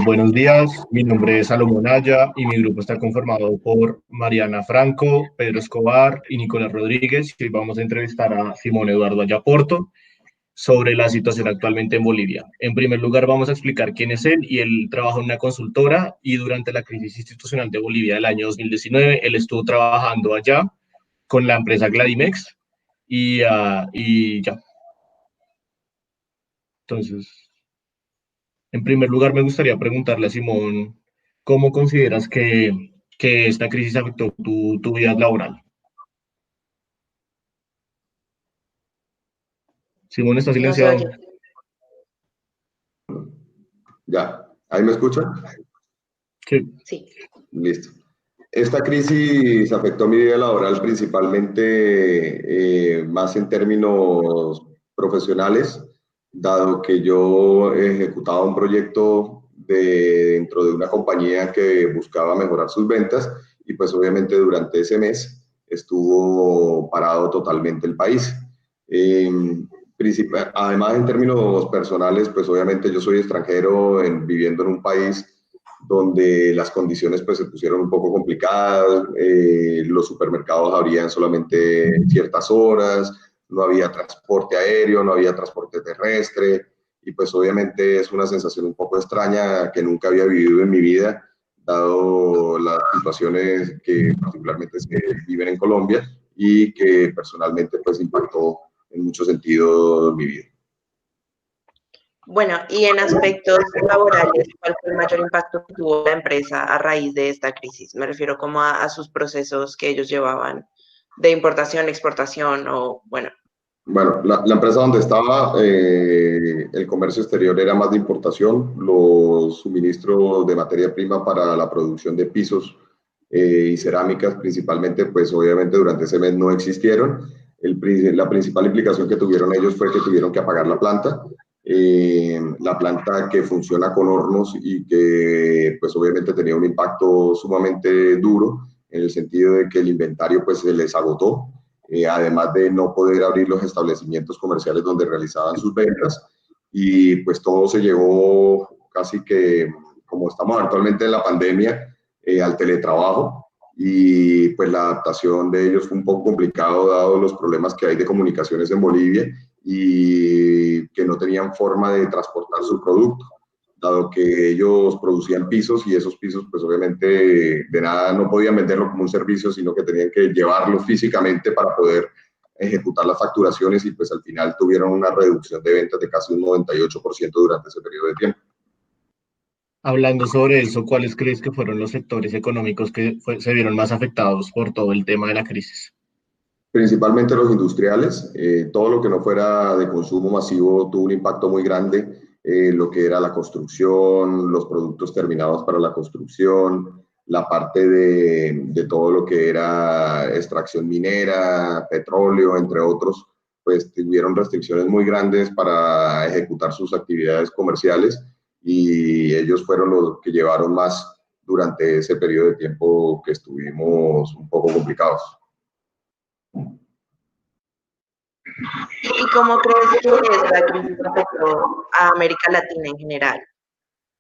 Buenos días, mi nombre es Salomón Aya y mi grupo está conformado por Mariana Franco, Pedro Escobar y Nicolás Rodríguez. Y hoy vamos a entrevistar a Simón Eduardo Ayaporto sobre la situación actualmente en Bolivia. En primer lugar, vamos a explicar quién es él y él trabaja en una consultora y durante la crisis institucional de Bolivia del año 2019, él estuvo trabajando allá con la empresa Gladimex y ya. Entonces, en primer lugar, me gustaría preguntarle a Simón, ¿cómo consideras que esta crisis afectó tu vida laboral? Simón está No se silenciado. oye. Ya, ¿ahí me escuchan? Sí. Sí. Listo. Esta crisis afectó mi vida laboral principalmente más en términos profesionales, dado que yo ejecutaba un proyecto dentro de una compañía que buscaba mejorar sus ventas y pues obviamente durante ese mes estuvo parado totalmente el país. Eh, Además, en términos personales, pues obviamente yo soy extranjero viviendo en un país donde las condiciones pues se pusieron un poco complicadas, los supermercados abrían solamente ciertas horas, no había transporte aéreo, no había transporte terrestre, y pues obviamente es una sensación un poco extraña que nunca había vivido en mi vida, dado las situaciones que particularmente se viven en Colombia y que personalmente pues impactó en muchos sentidos mi vida. Bueno, y en aspectos laborales, ¿cuál fue el mayor impacto que tuvo la empresa a raíz de esta crisis? Me refiero como a sus procesos que ellos llevaban de importación, exportación o, bueno. Bueno, la empresa donde estaba, el comercio exterior era más de importación, los suministros de materia prima para la producción de pisos y cerámicas principalmente, pues obviamente durante ese mes no existieron. La principal implicación que tuvieron ellos fue que tuvieron que apagar la planta que funciona con hornos y que pues obviamente tenía un impacto sumamente duro en el sentido de que el inventario pues se les agotó, además de no poder abrir los establecimientos comerciales donde realizaban sus ventas, y pues todo se llevó casi que, como estamos actualmente en la pandemia, al teletrabajo, y pues la adaptación de ellos fue un poco complicado dado los problemas que hay de comunicaciones en Bolivia y que no tenían forma de transportar su producto, dado que ellos producían pisos y esos pisos pues obviamente de nada no podían venderlo como un servicio, sino que tenían que llevarlo físicamente para poder ejecutar las facturaciones, y pues al final tuvieron una reducción de ventas de casi un 98% durante ese periodo de tiempo. Hablando sobre eso, ¿cuáles crees que fueron los sectores económicos que se vieron más afectados por todo el tema de la crisis? Principalmente los industriales, todo lo que no fuera de consumo masivo tuvo un impacto muy grande, lo que era la construcción, los productos terminados para la construcción, la parte de todo lo que era extracción minera, petróleo, entre otros, pues tuvieron restricciones muy grandes para ejecutar sus actividades comerciales, y ellos fueron los que llevaron más durante ese periodo de tiempo que estuvimos un poco complicados. ¿Y cómo crees que esta crisis afectó a América Latina en general?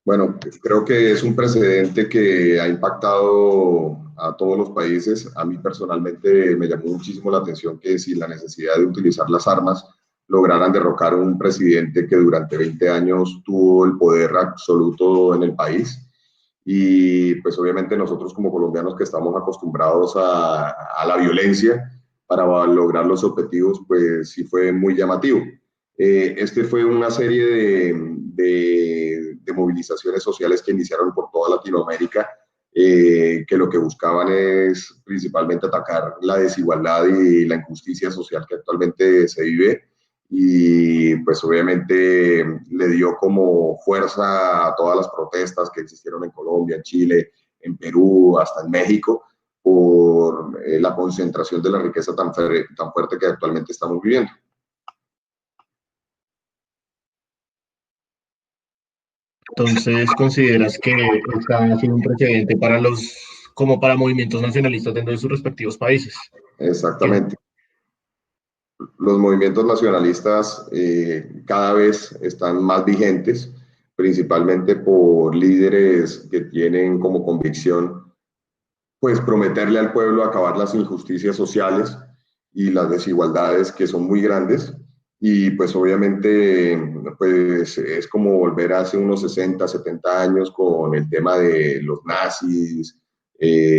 Bueno, creo que es un precedente que ha impactado a todos los países. A mí personalmente me llamó muchísimo la atención que sin la necesidad de utilizar las armas lograran derrocar a un presidente que durante 20 años tuvo el poder absoluto en el país. Y pues obviamente nosotros como colombianos que estamos acostumbrados a la violencia para lograr los objetivos, pues sí fue muy llamativo. Este fue una serie de movilizaciones sociales que iniciaron por toda Latinoamérica, que lo que buscaban es principalmente atacar la desigualdad y la injusticia social que actualmente se vive, y pues obviamente le dio como fuerza a todas las protestas que existieron en Colombia, en Chile, en Perú, hasta en México, por la concentración de la riqueza tan fuerte que actualmente estamos viviendo. Entonces, ¿consideras que está haciendo un precedente para como para movimientos nacionalistas dentro de sus respectivos países? Exactamente. Los movimientos nacionalistas cada vez están más vigentes, principalmente por líderes que tienen como convicción, pues, prometerle al pueblo acabar las injusticias sociales y las desigualdades que son muy grandes. Y pues obviamente pues es como volver hace unos 60, 70 años con el tema de los nazis,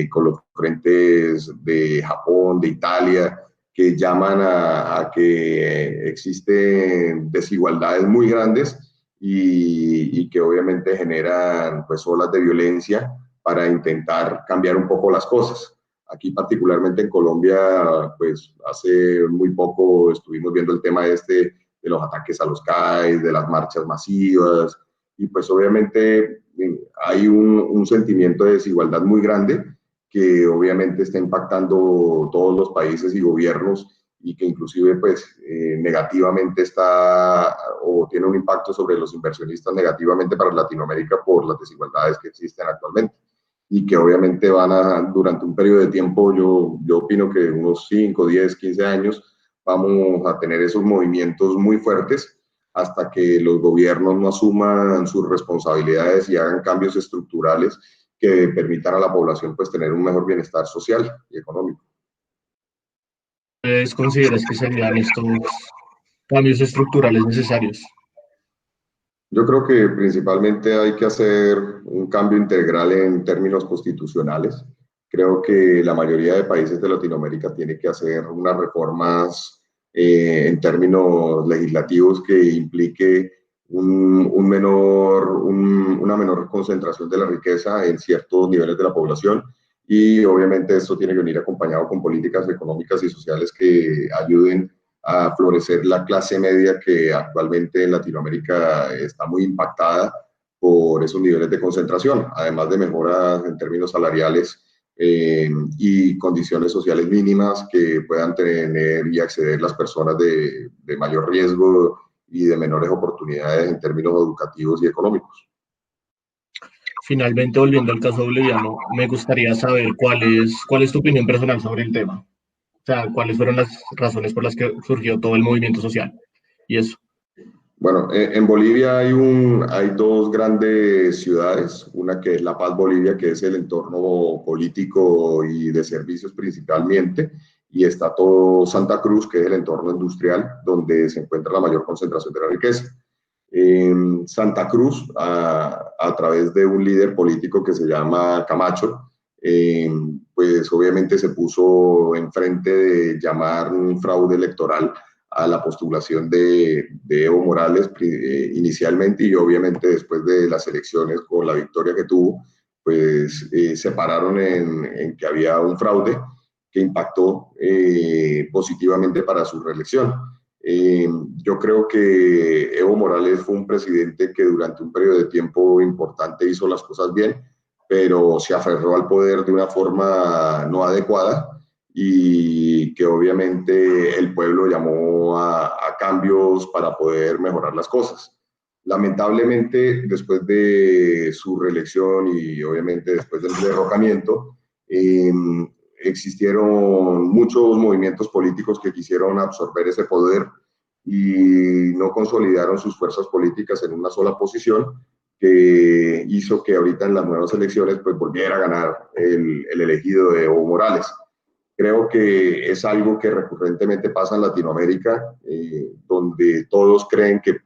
con los frentes de Japón, de Italia, que llaman a que existen desigualdades muy grandes y que obviamente generan pues olas de violencia para intentar cambiar un poco las cosas. Aquí particularmente en Colombia, pues hace muy poco estuvimos viendo el tema de los ataques a los CAI, de las marchas masivas, y pues obviamente hay un sentimiento de desigualdad muy grande que obviamente está impactando todos los países y gobiernos y que inclusive pues negativamente está o tiene un impacto sobre los inversionistas negativamente para Latinoamérica por las desigualdades que existen actualmente y que obviamente van a, durante un periodo de tiempo, yo opino que unos 5, 10, 15 años, vamos a tener esos movimientos muy fuertes hasta que los gobiernos no asuman sus responsabilidades y hagan cambios estructurales que permitan a la población pues tener un mejor bienestar social y económico. ¿Consideras que serían estos cambios estructurales necesarios? Yo creo que principalmente hay que hacer un cambio integral en términos constitucionales. Creo que la mayoría de países de Latinoamérica tiene que hacer unas reformas en términos legislativos que implique una menor concentración de la riqueza en ciertos niveles de la población y obviamente esto tiene que venir acompañado con políticas económicas y sociales que ayuden a florecer la clase media que actualmente en Latinoamérica está muy impactada por esos niveles de concentración, además de mejoras en términos salariales y condiciones sociales mínimas que puedan tener y acceder las personas de mayor riesgo y de menores oportunidades en términos educativos y económicos. Finalmente, volviendo al caso boliviano, me gustaría saber cuál es tu opinión personal sobre el tema. O sea, cuáles fueron las razones por las que surgió todo el movimiento social. Y eso. Bueno, en Bolivia hay dos grandes ciudades, una que es La Paz, Bolivia, que es el entorno político y de servicios principalmente, y está todo Santa Cruz, que es el entorno industrial, donde se encuentra la mayor concentración de la riqueza. En Santa Cruz, a través de un líder político que se llama Camacho, pues obviamente se puso enfrente de llamar un fraude electoral a la postulación de Evo Morales inicialmente y obviamente después de las elecciones con la victoria que tuvo, pues se pararon en que había un fraude que impactó positivamente para su reelección. Yo creo que Evo Morales fue un presidente que durante un periodo de tiempo importante hizo las cosas bien, pero se aferró al poder de una forma no adecuada y que obviamente el pueblo llamó a cambios para poder mejorar las cosas. Lamentablemente, después de su reelección y obviamente después del derrocamiento, existieron muchos movimientos políticos que quisieron absorber ese poder y no consolidaron sus fuerzas políticas en una sola posición, que hizo que ahorita en las nuevas elecciones pues volviera a ganar el elegido de Evo Morales. Creo que es algo que recurrentemente pasa en Latinoamérica, donde todos creen que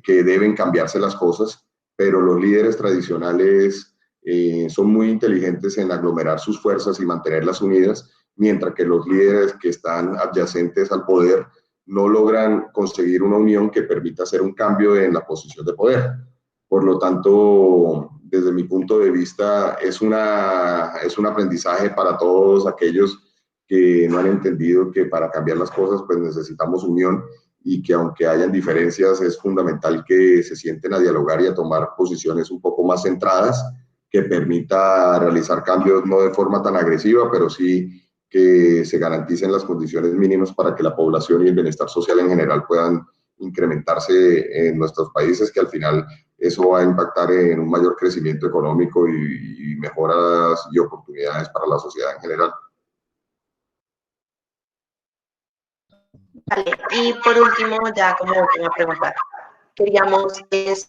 que deben cambiarse las cosas, pero los líderes tradicionales son muy inteligentes en aglomerar sus fuerzas y mantenerlas unidas, mientras que los líderes que están adyacentes al poder no logran conseguir una unión que permita hacer un cambio en la posición de poder. Por lo tanto, desde mi punto de vista, es un aprendizaje para todos aquellos que no han entendido que para cambiar las cosas pues necesitamos unión y que aunque hayan diferencias es fundamental que se sienten a dialogar y a tomar posiciones un poco más centradas que permita realizar cambios no de forma tan agresiva, pero sí que se garanticen las condiciones mínimas para que la población y el bienestar social en general puedan incrementarse en nuestros países, que al final eso va a impactar en un mayor crecimiento económico y mejoras y oportunidades para la sociedad en general. Vale, y por último, ya como última pregunta, queríamos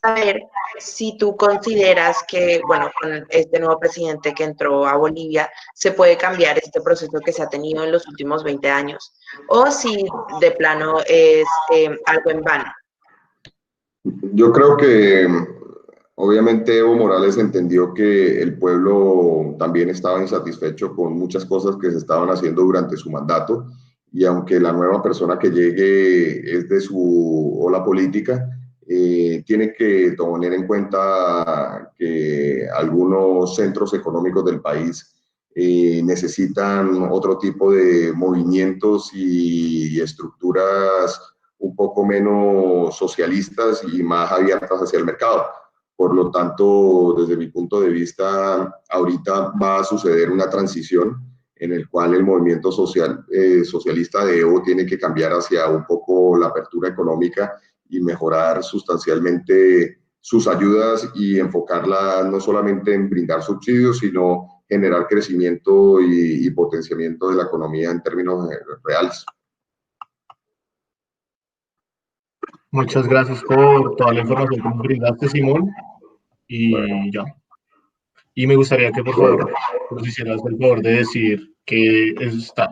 saber si tú consideras que, bueno, con este nuevo presidente que entró a Bolivia, se puede cambiar este proceso que se ha tenido en los últimos 20 años, o si de plano es algo en vano. Yo creo que obviamente Evo Morales entendió que el pueblo también estaba insatisfecho con muchas cosas que se estaban haciendo durante su mandato, y aunque la nueva persona que llegue es de su ola política, tiene que tener en cuenta que algunos centros económicos del país necesitan otro tipo de movimientos y estructuras un poco menos socialistas y más abiertas hacia el mercado. Por lo tanto, desde mi punto de vista, ahorita va a suceder una transición en el cual el movimiento socialista de Evo tiene que cambiar hacia un poco la apertura económica y mejorar sustancialmente sus ayudas y enfocarla no solamente en brindar subsidios, sino generar crecimiento y potenciamiento de la economía en términos reales. Muchas gracias por toda la información que nos brindaste, Simón. Y ya. Y me gustaría que, por favor, nos hicieras el favor de decir de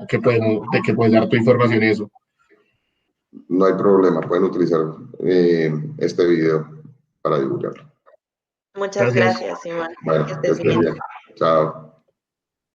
qué puedes dar tu información y eso. No hay problema, pueden utilizar este video para divulgarlo. Muchas gracias, Simón. Bueno, Que estés que estés bien. bien. Chao.